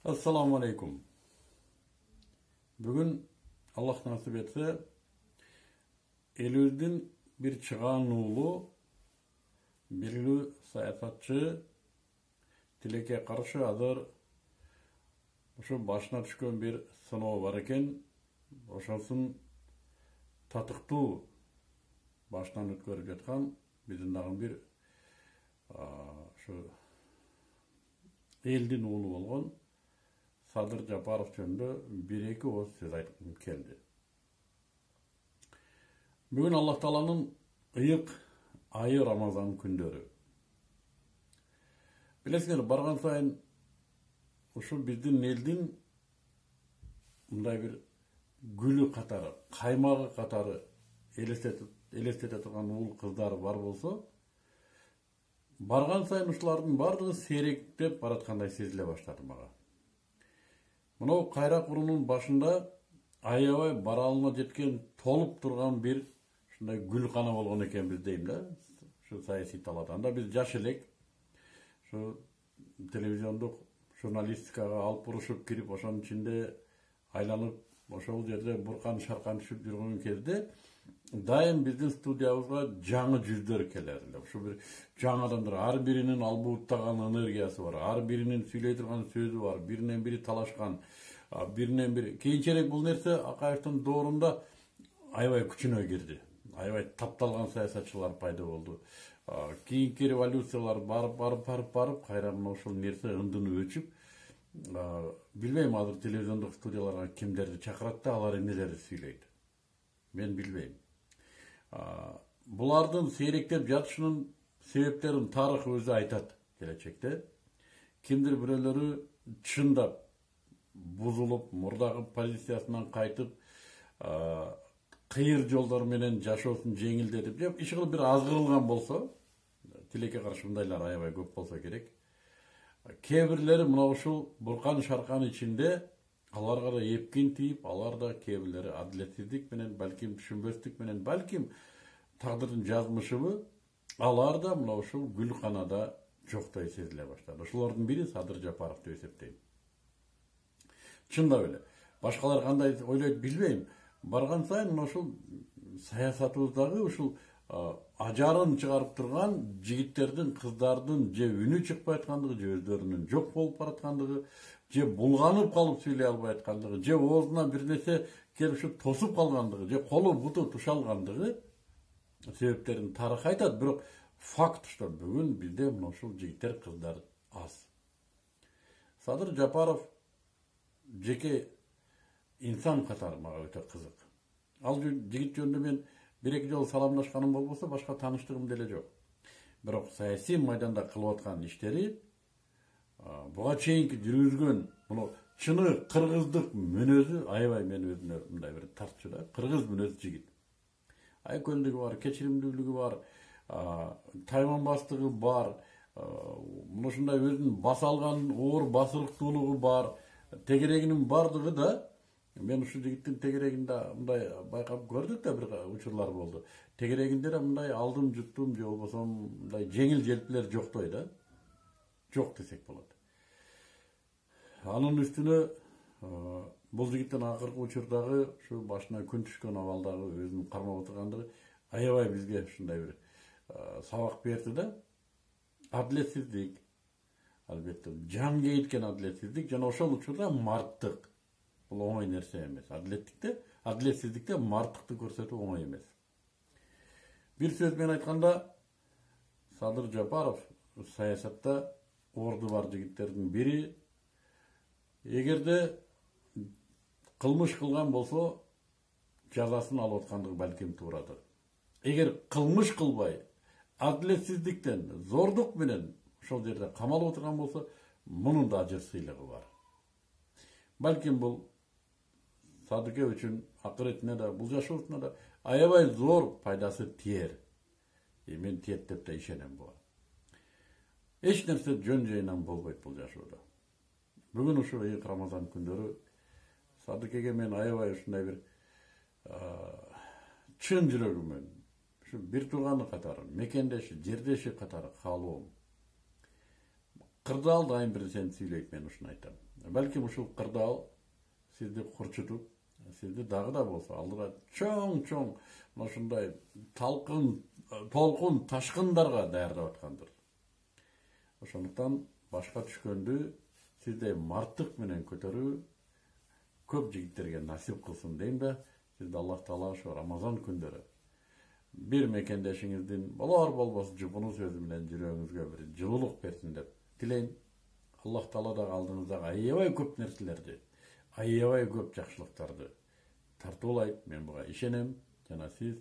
Assalamu alaikum. Бүгін Аллах насip етсе, еліміздің bir çıgan ulu, белгілі саясатчы, тилекке қаршы азыр ошо башына түшкөн bir сыноо бар экен. Ошосын татыктуу башынан өткөрүп жаткан биздин дагы bir ошо элдин уулу болгон Sadır Japarov жөнүндө bir-эки ооз сөз айткым келди. Бүгүн Аллах Тааланын ыйык айы Рамазан күндөрү. Билесиңер, барган сайын ушу биздин элдин мындай bir гүлү катары, каймагы катары элестете турган уул кыздары бар болсо, барган сайын ушулардын бардыгы сейректеп бараткандай сезиле баштады мага. Мынау кайра курунун башында аябай баралына жеткен толуп турган bir ушундай гүлкана болгон экенбиз дейм да, ушу саясий талаада. Анда биз жаш элек ушу телевизиондук журналистикага алып урушуп кирип, ошонун ичинде айланып, ошол жерде буркан шаркан түшүп жүргөн кезде дайым биздин студиябызга жаңы жүздөр келер эле. Ушу bir жаңы адамдар, ар биринин албуттаган энергиясы бар, ар биринин сүйлөй турган сөзү бар, биринен бири талашкан, биринен бири. Кийинчерээк бул нерсе Акаевдин доорунда аябай күчүнө кирди. Аябай тапталган саясатчылар пайда болду. Кийинки революциялар барып, кайра мына ушул нерсе ындыны өчүп, билбейм азыр телевизиондук студияларга кимдерди чакырат да, алар эмнелерди сүйлөйт. Мен билбейм. Булардын сейректеп жатышынын себептерин тарых өзү айтат келечекте. Кимдир бирөөлөрү чындап бузулуп, мурдагы позициясынан кайтып, кыйыр жолдор менен жашоосун жеңилдетип, же иши кылып bir азгырылган болсо, тилекке каршы мындайлар аябай көп болсо керек. Кээ бирлери мына ушул буркан шаркан ичинде аларга да эпкин тийип, алар да кээ бирлери адилетсиздик менен, балким түшүнбөстүк менен, балким тагдырдын жазмышыбы, алар да мына ушул гүлканада жоктой сезиле баштады. Ошолордун бири Садыр Жапаров деп эсептейм. Чындап эле. Башкалар кандай ойлойт билбейм. Барган сайын мына ушул саясатыбыздагы ушул ажарын чыгарып турган жигиттердин, кыздардын же үнү чыкпай аткандыгы, же өздөрүнүн жок болуп бараткандыгы, же булганып калып сүйлөй албай аткандыгы, же оозуна бир нерсе келип ушу тосуп калгандыгы, же колу буту тушалгандыгы себептерин тарых айтат. Бирок факт что бүгүн бизде мына ушул жигиттер, кыздар аз. Садыр Жапаров жеке инсан катары мага өтө кызык. Ал жигит жөнүндө мен bir-эки жолу саламдашканым болбосо, башка тааныштыгым деле жок. Бирок саясий майданда кылып аткан иштери, буга чейинки жүргүзгөн муну чыны кыргыздык мүнөзү аябай мен өзүнө мындай bir тартчу да, кыргыз мүнөз жигит. Айкөлдүгү бар, кечиримдүүлүгү бар, тайманбастыгы бар, мына ушундай өзүнүн баса алган оор басырыктуулугу бар, тегерегинин бардыгы да. Мен ушу жигиттин тегерегинде мындай байкап көрдүк да, бир учурлар болду. Тегерегинде да мындай алдым жуттум же болбосо мындай жеңил желпилер жоктой да. Жок десек болот. Анын үстүнө бул жигиттин акыркы учурдагы ушу башына күн түшкөн абалдагы өзүн кармап отургандыгы аябай бизге ушундай бир сабак берди да. Адилетсиздик, албетте, жан кейиткен адилетсиздик жана ошол учурда марттык. Бул оңой нерсе эмес. Адилетсиздикте марттыкты көрсөтүү оңой эмес. Бир сөз менен айтканда, Садыр Жапаров саясатта орду бар жигиттердин бири. Эгерде кылмыш кылган болсо, жазасын алып аткандыгы балким туурадыр. Эгер кылмыш кылбай, адилетсиздиктен, зордук менен ошол жерде камалып отурган болсо, мунун да ажыр сыйлыгы бар. Балким бул Садыке үчүн акыретине да, бул жашоосуна да аябай зор пайдасы тиер. Мен тиет деп да ишенем буга. Эч нерсе жөн жайынан болбойт бул жашоодо. Бүгүн ушу ыйык Рамазан күндөрү Садыкеге мен аябай ушундай бир чын жүрөгүмөн, ушу бир тууганы катары, мекендеши, жердеши катары каалоом. кырдаал дайым бир нерсени сүйлөйт, мен ушуну айтам. Балким ушул кырдаал сизди курчутуп, сизди дагы да болсо алдыга чоң ушундай толкун ташкындарга даярдап аткандыр. Ошондуктан башка түшкөндү сиздей мартык менен көтөрүү көп жигиттерге насип кылсын дейм да, сизди Аллах Таала ошо Рамазан күндөрү бир мекендешиңиздин болор болбос жупуну сөзү менен жүрөгүңүзгө бир жылуулук берсин деп тилейм. Аллах Таала да алдыңыздагы аябай көп нерселерди, аябай көп жакшылыктарды тартуулайт. Мен буга ишенем. Жана сиз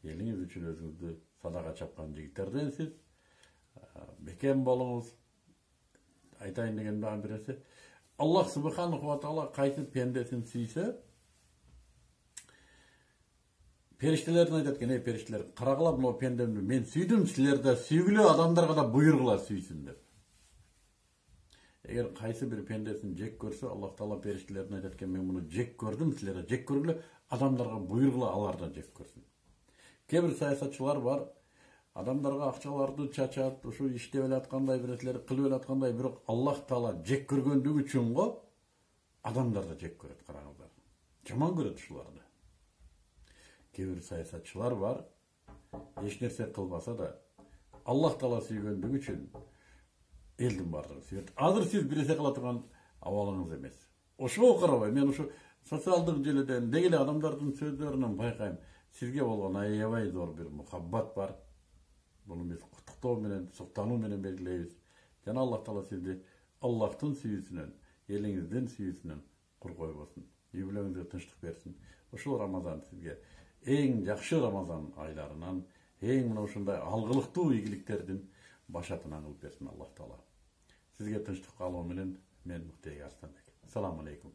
элиңиз үчүн өзүңүздү садага чапкан жигиттерденсиз. Бекем болуңуз. Айтайын деген дагы бир нерсе. Аллах Субханаху ва Таала кайсы пендесин сүйсө, периштелердин айтат экен, ey периштелер, карагыла мына пендемди мен сүйдүм, силер да сүйгүлө, адамдарга да буйругула сүйсүн деп. Эгер кайсы бир пендесин жек көрсө, Аллах Таала периштелердин айтат экен, мен муну жек көрдүм, силер да жек көргүлө, адамдарга буйругула, алар да жек көрсүн. Кээ бир саясатчылар бар, адамдарга акчаларды чачат, ушу иштеп эле аткандай бир нерселер кылып эле аткандай, бирок Аллах Таала жек көргөндүгү үчүн го адамдар да жек көрөт, караңыздар. Жаман көрөт ушуларды. Кээ бир саясатчылар бар, эч нерсе кылбаса да Аллах Таала сүйгөндүгү үчүн элдин бардыгы сүйөт. Азыр сиз бир нерсе кыла турган абалыңыз эмес. Ошого карабай, мен ушу социалдык желеден деги эле адамдардын сөздөрүнөн байкайм, сизге болгон аябай зор бир мухаббат бар. Буну биз куттуктоо менен, суктануу менен белгилейбиз. Жана Аллах Таала сизди Аллахтын сүйүүсүнөн, элиңиздин сүйүүсүнөн кур койбосун. Үй бүлөңүзгө тынчтык берсин. Ушул Рамазан сизге эң жакшы Рамазан айларынан, эң мына ушундай алгылыктуу ийгиликтердин башатынан кылып берсин Аллах Таала. Сизге тынчтык каалоо менен мен Муктей Арстанбек. Assalamu alaikum.